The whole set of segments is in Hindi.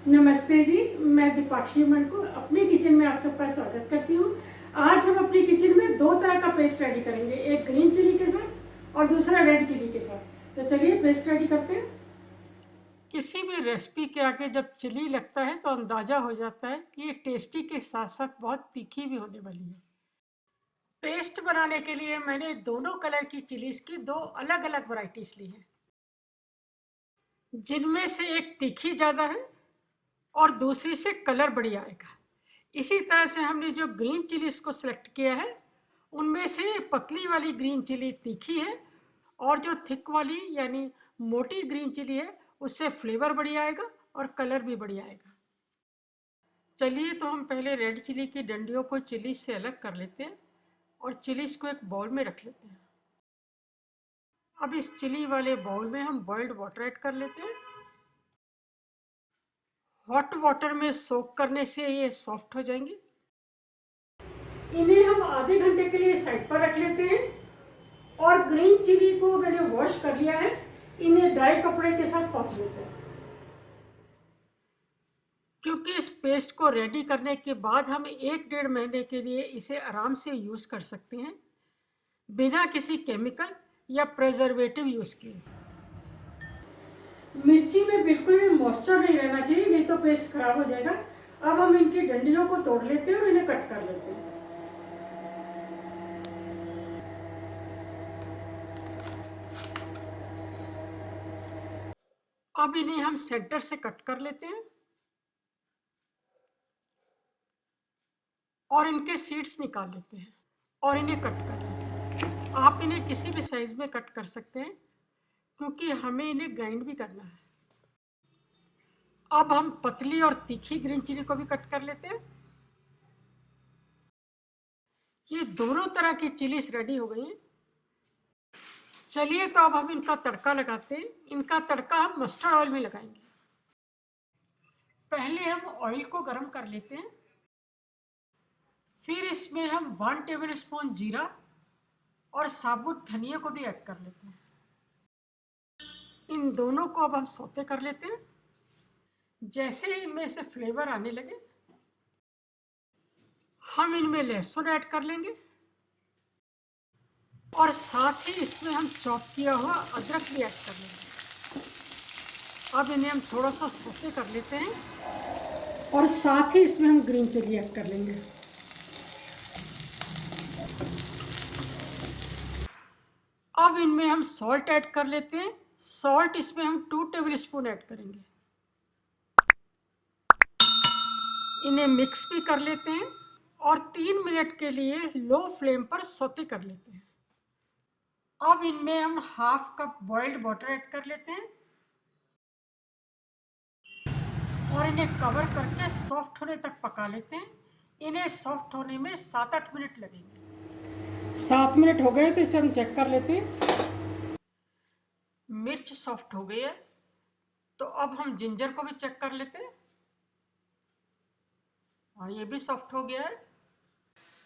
नमस्ते जी, मैं दीपाक्षी मनकू अपने किचन में आप सबका स्वागत करती हूँ। आज हम अपनी किचन में दो तरह का पेस्ट रेडी करेंगे, एक ग्रीन चिली के साथ और दूसरा रेड चिली के साथ। तो चलिए पेस्ट रेडी करते हैं। किसी भी रेसिपी के आगे जब चिली लगता है तो अंदाज़ा हो जाता है कि ये टेस्टी के साथ साथ बहुत तीखी भी होने वाली है। पेस्ट बनाने के लिए मैंने दोनों कलर की चिलीज़ की दो अलग अलग वैरायटीज़ ली हैं, जिनमें से एक तीखी ज़्यादा है और दूसरी से कलर बढ़िया आएगा। इसी तरह से हमने जो ग्रीन चिलीज को सिलेक्ट किया है, उनमें से पतली वाली ग्रीन चिली तीखी है और जो थिक वाली यानी मोटी ग्रीन चिली है उससे फ्लेवर बढ़िया आएगा और कलर भी बढ़िया आएगा। चलिए तो हम पहले रेड चिली की डंडियों को चिलीज से अलग कर लेते हैं और चिलीज को एक बाउल में रख लेते हैं। अब इस चिली वाले बाउल में हम बॉइल्ड वाटर ऐड कर लेते हैं। हॉट वाटर में सोक करने से ये सॉफ्ट हो जाएंगे। इन्हें हम आधे घंटे के लिए साइड पर रख लेते हैं और ग्रीन चिली को मैंने वॉश कर लिया है, इन्हें ड्राई कपड़े के साथ पोंछ लेते हैं। क्योंकि इस पेस्ट को रेडी करने के बाद हम 1-1.5 महीने के लिए इसे आराम से यूज़ कर सकते हैं बिना किसी केमिकल या प्रिजर्वेटिव यूज़ किए। मिर्ची में बिल्कुल भी मॉइस्चर नहीं रहना चाहिए, नहीं तो पेस्ट खराब हो जाएगा। अब हम इनकी डंडियों को तोड़ लेते हैं और इन्हें कट कर लेते हैं। अब इन्हें हम सेंटर से कट कर लेते हैं और इनके सीड्स निकाल लेते हैं और इन्हें कट कर लेते हैं। आप इन्हें किसी भी साइज में कट कर सकते हैं क्योंकि हमें इन्हें ग्राइंड भी करना है। अब हम पतली और तीखी ग्रीन चिली को भी कट कर लेते हैं। ये दोनों तरह की चिलीज रेडी हो गई हैं। चलिए तो अब हम इनका तड़का लगाते हैं। इनका तड़का हम मस्टर्ड ऑयल में लगाएंगे। पहले हम ऑयल को गर्म कर लेते हैं, फिर इसमें हम 1 टेबल स्पून जीरा और साबुत धनिया को भी ऐड कर लेते हैं। इन दोनों को अब हम सौते कर लेते हैं। जैसे ही इनमें से फ्लेवर आने लगे, हम इनमें लहसुन ऐड कर लेंगे और साथ ही इसमें हम चॉप किया हुआ अदरक भी ऐड कर लेंगे। अब इन्हें हम थोड़ा सा सौते कर लेते हैं और साथ ही इसमें हम ग्रीन चिली ऐड कर लेंगे। अब इनमें हम सॉल्ट ऐड कर लेते हैं। सॉल्ट इसमें हम 2 टेबल स्पून ऐड करेंगे। इन्हें मिक्स भी कर लेते हैं और 3 मिनट के लिए लो फ्लेम पर सौते कर लेते हैं। अब इनमें हम half cup boiled water add कर लेते हैं और इन्हें कवर करके सॉफ्ट होने तक पका लेते हैं। इन्हें सॉफ्ट होने में 7-8 मिनट लगेंगे। 7 मिनट हो गए तो इसे हम चेक कर लेते हैं। मिर्च सॉफ्ट हो गई है, तो अब हम जिंजर को भी चेक कर लेते हैं। हाँ, ये भी सॉफ्ट हो गया है।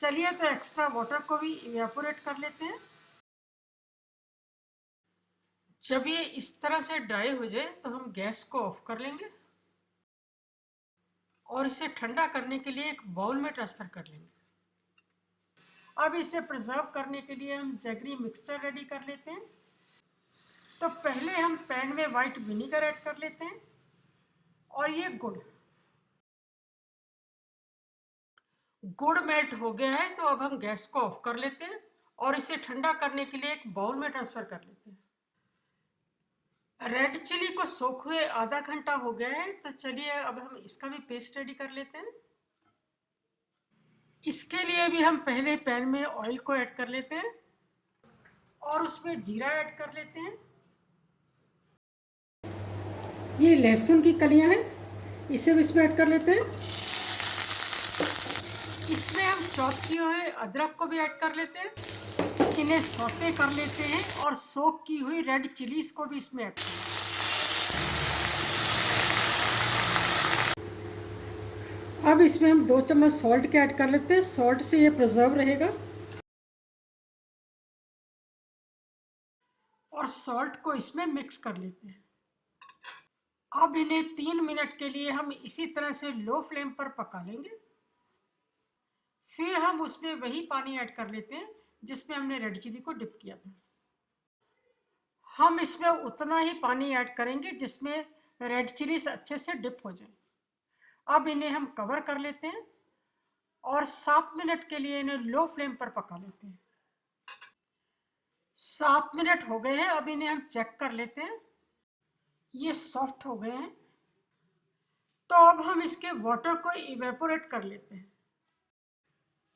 चलिए तो एक्स्ट्रा वाटर को भी इवेपोरेट कर लेते हैं। जब ये इस तरह से ड्राई हो जाए तो हम गैस को ऑफ कर लेंगे और इसे ठंडा करने के लिए एक बाउल में ट्रांसफर कर लेंगे। अब इसे प्रिजर्व करने के लिए हम जैगरी मिक्सचर रेडी कर लेते हैं। तो पहले हम पैन में वाइट विनीगर ऐड कर लेते हैं और ये गुड़ मेल्ट हो गया है, तो अब हम गैस को ऑफ कर लेते हैं और इसे ठंडा करने के लिए एक बाउल में ट्रांसफर कर लेते हैं। रेड चिली को सोख हुए आधा घंटा हो गया है, तो चलिए अब हम इसका भी पेस्ट रेडी कर लेते हैं। इसके लिए भी हम पहले पैन में ऑयल को ऐड कर लेते हैं और उसमें जीरा ऐड कर लेते हैं। ये लहसुन की कलियां हैं, इसे भी इसमें ऐड कर लेते हैं। इसमें हम चॉप किए हुए अदरक को भी ऐड कर लेते हैं। इन्हें सौते कर लेते हैं और सोक की हुई रेड चिलीज को भी इसमें ऐड कर लेते हैं। अब इसमें हम 2 चम्मच सॉल्ट के ऐड कर लेते हैं। सॉल्ट से ये प्रिजर्व रहेगा और सॉल्ट को इसमें मिक्स कर लेते हैं। अब इन्हें 3 मिनट के लिए हम इसी तरह से लो फ्लेम पर पका लेंगे। फिर हम उसमें वही पानी ऐड कर लेते हैं जिसमें हमने रेड चिली को डिप किया था। हम इसमें उतना ही पानी ऐड करेंगे जिसमें रेड चिलीज अच्छे से डिप हो जाए। अब इन्हें हम कवर कर लेते हैं और 7 मिनट के लिए इन्हें लो फ्लेम पर पका लेते हैं। 7 मिनट हो गए हैं। अब इन्हें हम चेक कर लेते हैं। ये सॉफ्ट हो गए हैं। तो अब हम इसके वाटर को इवेपोरेट कर लेते हैं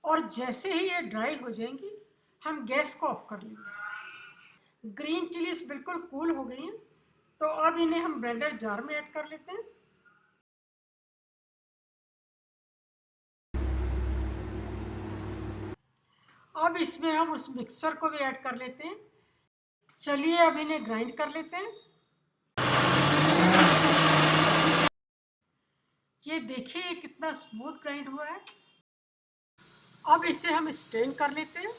और जैसे ही ये ड्राई हो जाएंगी हम गैस को ऑफ कर लेंगे। ग्रीन चिलीज बिल्कुल कूल हो गई हैं। तो अब इन्हें हम ब्लेंडर जार में ऐड कर लेते हैं। अब इसमें हम उस मिक्सचर को भी ऐड कर लेते हैं। चलिए अब इन्हें ग्राइंड कर लेते हैं। ये देखिए कितना स्मूथ ग्राइंड हुआ है। अब इसे हम स्ट्रेन कर लेते हैं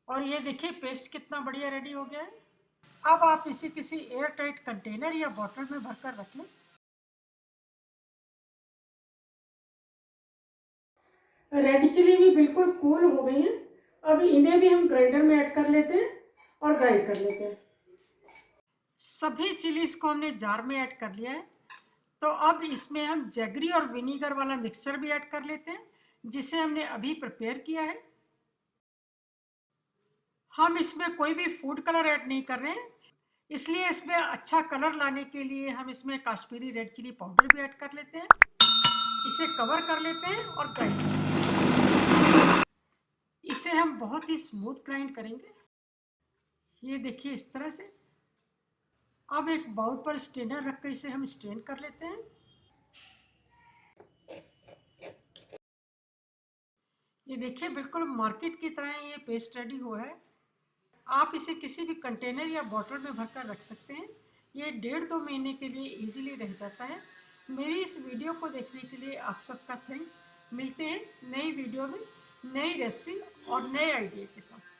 और ये देखिए पेस्ट कितना बढ़िया रेडी हो गया है। अब आप इसे किसी एयर टाइट कंटेनर या बॉटल में भरकर रख लें। रेड चिली भी बिल्कुल कूल हो गई है। अब इन्हें भी हम ग्राइंडर में ऐड कर लेते हैं और ग्राइंड कर लेते हैं। सभी चिलीज को हमने जार में ऐड कर लिया है। तो अब इसमें हम जैगरी और विनीगर वाला मिक्सचर भी ऐड कर लेते हैं जिसे हमने अभी प्रिपेयर किया है। हम इसमें कोई भी फूड कलर ऐड नहीं कर रहे हैं, इसलिए इसमें अच्छा कलर लाने के लिए हम इसमें काश्मीरी रेड चिली पाउडर भी ऐड कर लेते हैं। इसे कवर कर लेते हैं और ग्राइंड। इसे हम बहुत ही स्मूथ ग्राइंड करेंगे। ये देखिए इस तरह से। अब एक बाउल पर स्ट्रेनर रखकर इसे हम स्ट्रेन कर लेते हैं। ये देखिए बिल्कुल मार्केट की तरह ये पेस्ट रेडी हुआ है। आप इसे किसी भी कंटेनर या बॉटल में भरकर रख सकते हैं। ये 1.5-2 महीने के लिए इजीली रह जाता है। मेरी इस वीडियो को देखने के लिए आप सबका थैंक्स। मिलते हैं नई वीडियो में नई रेसिपी और नए आइडिया के साथ।